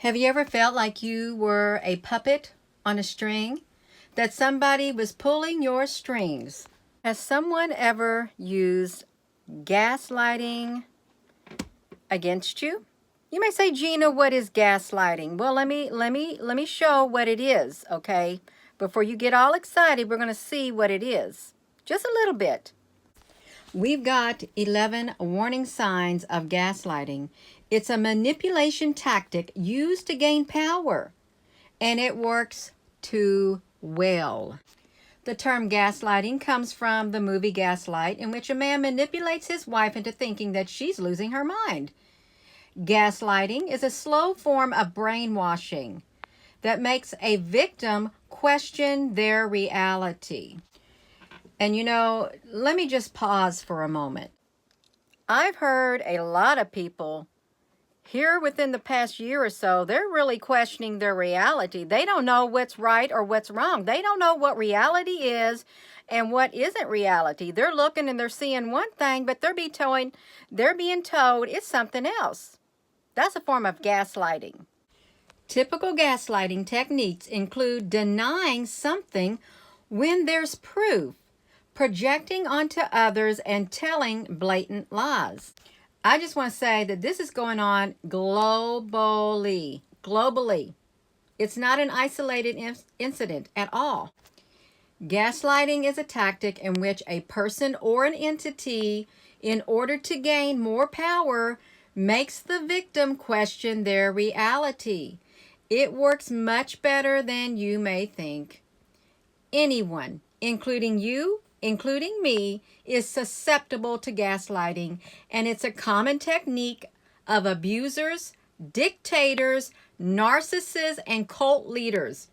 Have you ever felt like you were a puppet on a string? That somebody was pulling your strings? Has someone ever used gaslighting against you? You may say, Gina, what is gaslighting? Well, let me show what it is, okay? Before you get all excited, we're going to see what it is. Just a little bit. We've got 11 warning signs of gaslighting. It's a manipulation tactic used to gain power, and it works too well. The term gaslighting comes from the movie Gaslight, in which a man manipulates his wife into thinking that she's losing her mind. Gaslighting is a slow form of brainwashing that makes a victim question their reality. And you know, let me just pause for a moment. I've heard a lot of people here within the past year or so, they're really questioning their reality. They don't know what's right or what's wrong. They don't know what reality is and what isn't reality. They're looking and they're seeing one thing, but they're being told it's something else. That's a form of gaslighting. Typical gaslighting techniques include denying something when there's proof, projecting onto others, and telling blatant lies. I just want to say that this is going on globally. It's not an isolated incident at all. Gaslighting is a tactic in which a person or an entity, in order to gain more power, makes the victim question their reality. It works much better than you may think. Anyone, including you, including me, is susceptible to gaslighting, and it's a common technique of abusers, dictators, narcissists, and cult leaders.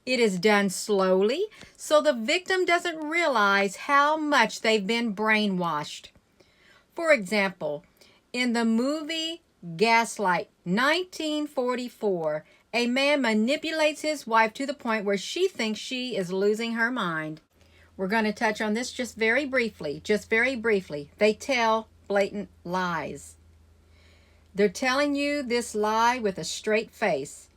It is done slowly, so the victim doesn't realize how much they've been brainwashed. For example, in the movie Gaslight, 1944, a man manipulates his wife to the point where she thinks she is losing her mind. We're going to touch on this just very briefly. They tell blatant lies. They're telling you this lie with a straight face.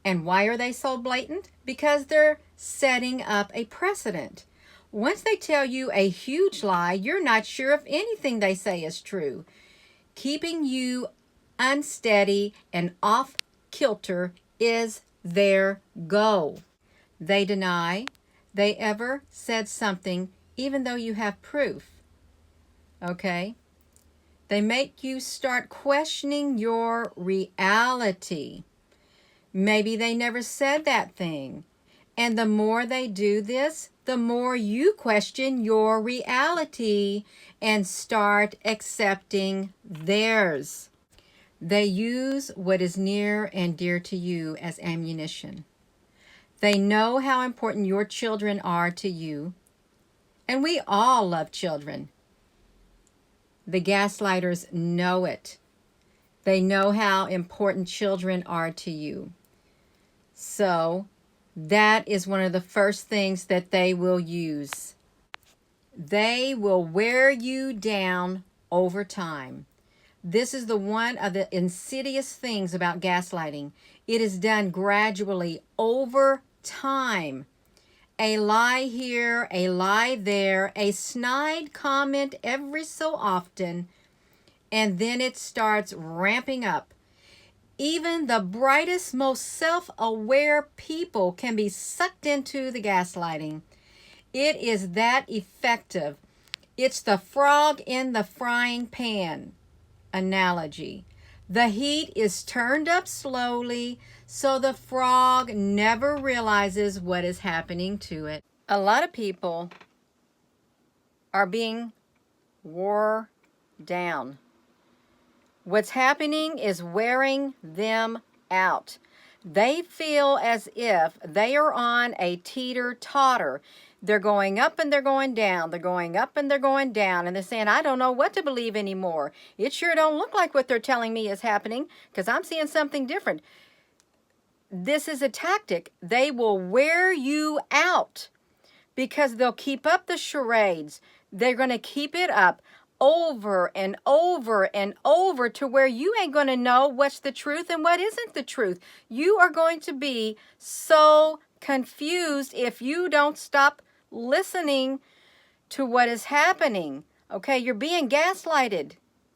And why are they so blatant? Because they're setting up a precedent. Once they tell you a huge lie, you're not sure if anything they say is true, keeping you unsteady and off kilter is their goal. They deny they ever said something, even though you have proof. Okay? They make you start questioning your reality. Maybe they never said that thing. And the more they do this, the more you question your reality and start accepting theirs. They use what is near and dear to you as ammunition. They know how important your children are to you. And we all love children. The gaslighters know it. They know how important children are to you. So that is one of the first things that they will use. They will wear you down over time. This is one of the insidious things about gaslighting. It is done gradually over time. A lie here, a lie there, a snide comment every so often, and then it starts ramping up. Even the brightest, most self-aware people can be sucked into the gaslighting. It is that effective. It's the frog in the frying pan analogy. The heat is turned up slowly, so the frog never realizes what is happening to it. A lot of people are being wore down. What's happening is wearing them out. They feel as if they are on a teeter-totter. They're going up and they're going down. They're going up and they're going down. And they're saying, I don't know what to believe anymore. It sure don't look like what they're telling me is happening, because I'm seeing something different. This is a tactic. They will wear you out because they'll keep up the charades. They're going to keep it up over and over and over to where you ain't going to know what's the truth and what isn't the truth. You are going to be so confused if you don't stop listening to what is happening. Okay, you're being gaslighted.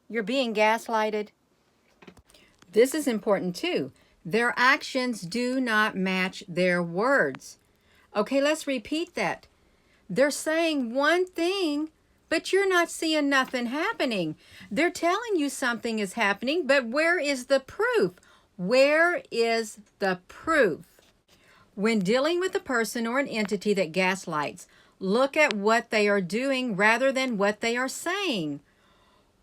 You're being gaslighted. This is important too. Their actions do not match their words. Okay, let's repeat that. They're saying one thing, but you're not seeing nothing happening. They're telling you something is happening, but where is the proof? Where is the proof? When dealing with a person or an entity that gaslights, look at what they are doing rather than what they are saying.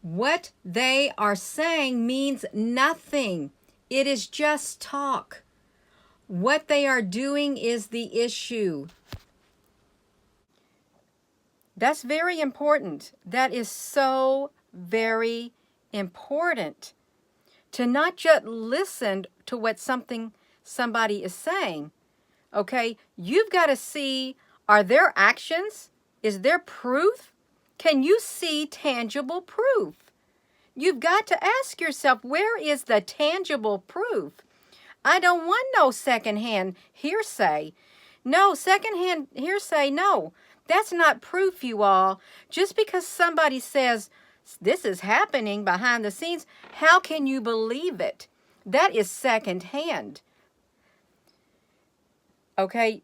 What they are saying means nothing. It is just talk. What they are doing is the issue. That's very important. That is so very important. To not just listen to what somebody is saying. Okay, you've got to see, are there actions? Is there proof? Can you see tangible proof? You've got to ask yourself, where is the tangible proof? I don't want no secondhand hearsay. No, secondhand hearsay, no. That's not proof, you all. Just because somebody says this is happening behind the scenes, how can you believe it? That is secondhand. Okay.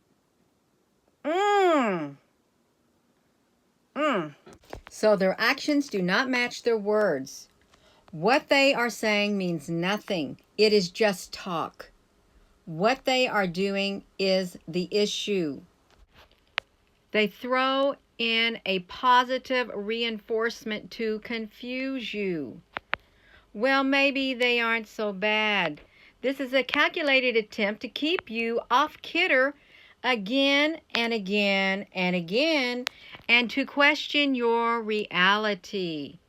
So their actions do not match their words. What they are saying means nothing. It is just talk. What they are doing is the issue. They throw in a positive reinforcement to confuse you. Well, maybe they aren't so bad. This is a calculated attempt to keep you off kilter again and again and again, and to question your reality.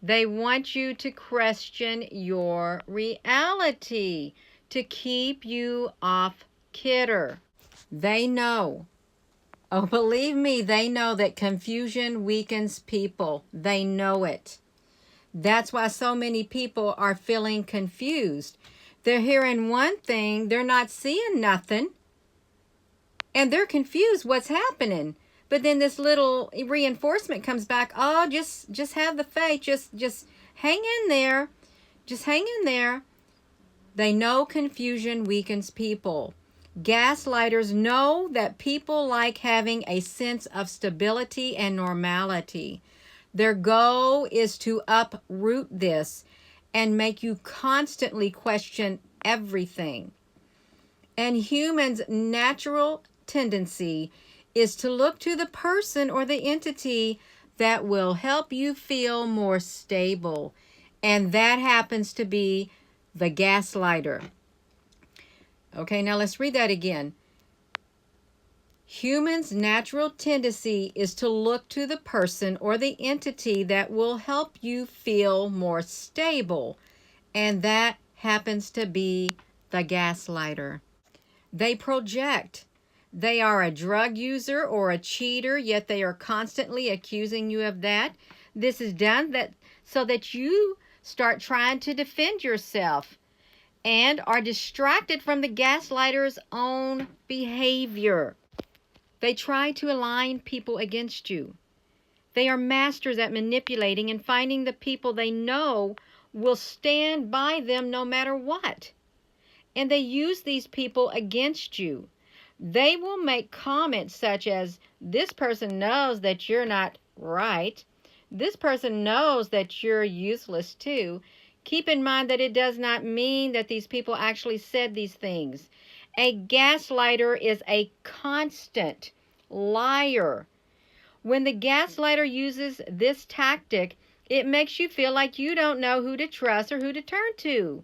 They want you to question your reality, to keep you off kilter. They know. Oh, believe me, they know that confusion weakens people. They know it. That's why so many people are feeling confused. They're hearing one thing, they're not seeing nothing, and they're confused what's happening. But then this little reinforcement comes back. Oh, just have the faith. Just hang in there. Just hang in there. They know confusion weakens people. Gaslighters know that people like having a sense of stability and normality. Their goal is to uproot this and make you constantly question everything. And humans' natural tendency is to look to the person or the entity that will help you feel more stable. And that happens to be the gaslighter. Okay, now let's read that again. Humans' natural tendency is to look to the person or the entity that will help you feel more stable. And that happens to be the gaslighter. They project. They are a drug user or a cheater, yet they are constantly accusing you of that. This is done so that you start trying to defend yourself and are distracted from the gaslighter's own behavior. They try to align people against you. They are masters at manipulating and finding the people they know will stand by them no matter what. And they use these people against you. They will make comments such as, this person knows that you're not right. This person knows that you're useless too. Keep in mind that it does not mean that these people actually said these things. A gaslighter is a constant liar. When the gaslighter uses this tactic, it makes you feel like you don't know who to trust or who to turn to.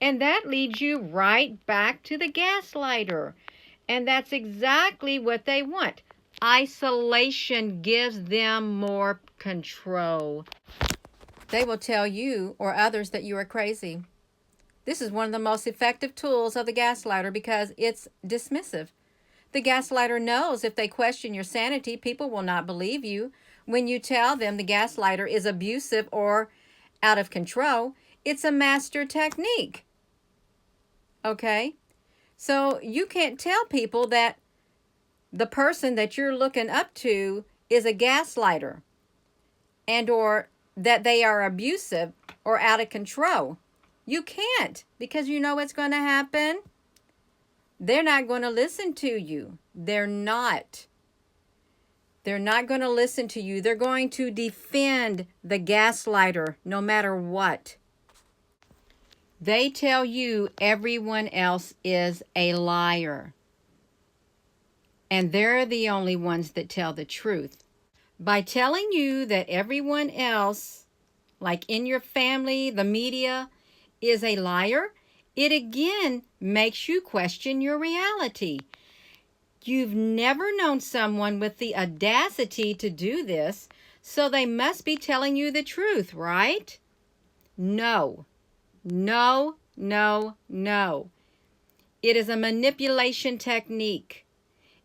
And that leads you right back to the gaslighter. And that's exactly what they want. Isolation gives them more control. They will tell you or others that you are crazy. This is one of the most effective tools of the gaslighter because it's dismissive. The gaslighter knows if they question your sanity, people will not believe you. when you tell them the gaslighter is abusive or out of control. It's a master technique. Okay? So you can't tell people that the person that you're looking up to is a gaslighter and or that they are abusive or out of control. You can't, because you know what's going to happen. They're not going to listen to you. They're not. They're not going to listen to you. They're going to defend the gaslighter no matter what. They tell you everyone else is a liar. And they're the only ones that tell the truth. By telling you that everyone else, like in your family, the media, is a liar, it again makes you question your reality. You've never known someone with the audacity to do this, so they must be telling you the truth, right? No, no, no, no. It is a manipulation technique.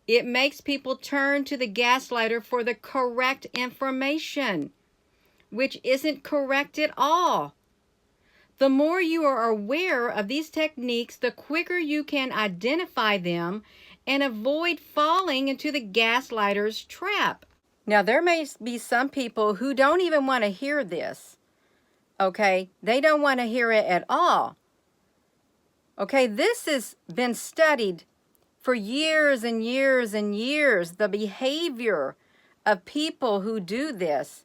It makes people turn to the gaslighter for the correct information, which isn't correct at all. The more you are aware of these techniques, the quicker you can identify them and avoid falling into the gaslighter's trap. Now, there may be some people who don't even want to hear this, okay? They don't want to hear it at all. Okay, this has been studied for years and years and years, the behavior of people who do this.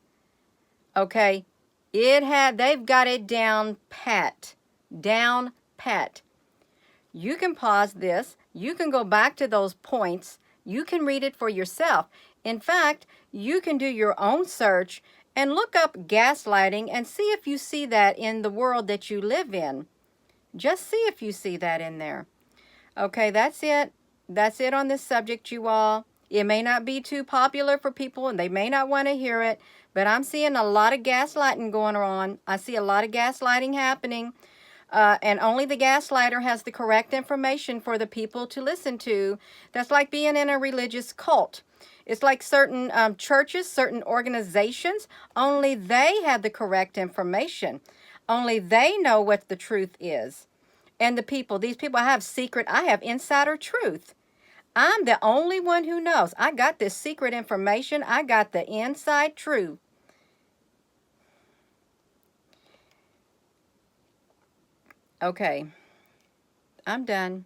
Okay, they've got it down pat. Down pat. You can pause this. You can go back to those points. You can read it for yourself. In fact, you can do your own search and look up gaslighting and see if you see that in the world that you live in. Just see if you see that in there. Okay, that's it. That's it on this subject, you all. It may not be too popular for people and they may not want to hear it, but I'm seeing a lot of gaslighting going on. I see a lot of gaslighting happening. And only the gaslighter has the correct information for the people to listen to. That's like being in a religious cult. It's like certain churches, certain organizations, only they have the correct information. Only they know what the truth is. And these people I have insider truth. I'm the only one who knows. I got this secret information. I got the inside truth. Okay, I'm done.